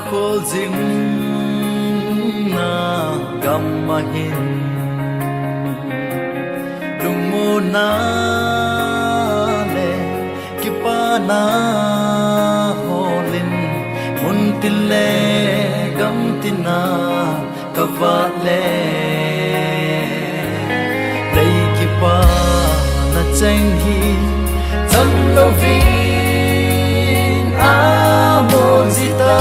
khol zim na gam mahin lumo na le kipa na holin muntile gam tina kavale dei kipa na chang hi cham lo vin amozita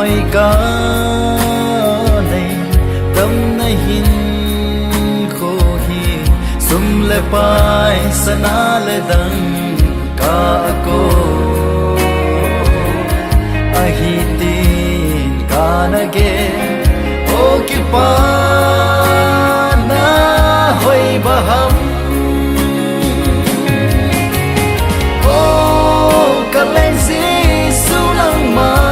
hoài cả này tâm này hin khô hi sum le pai sana le dang ka ko ahi tin ka na ge o ki pa na hoi baham o ka len si su lang ma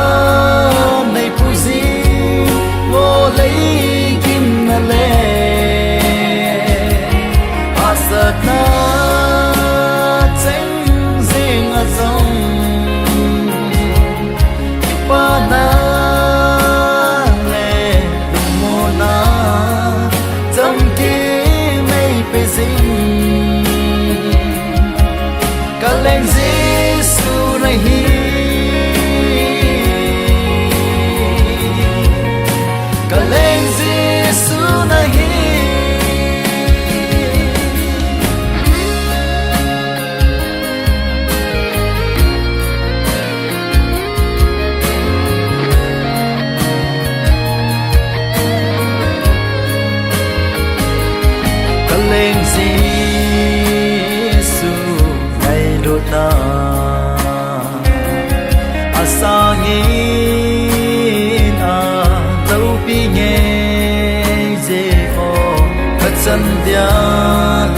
chân dia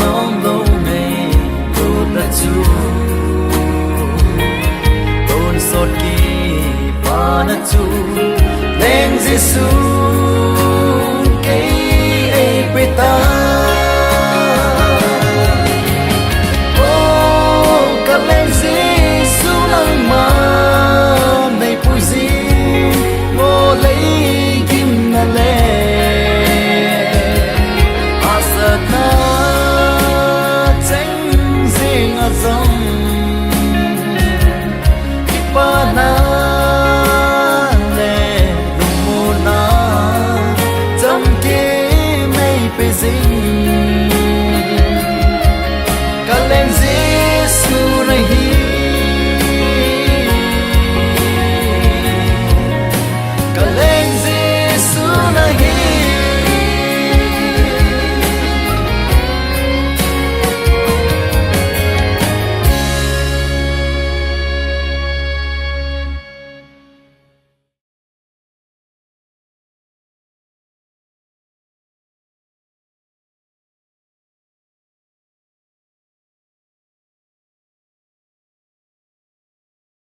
long lâu này tôi đã chú tôn sốt kỳ pa na chú lên Giêsu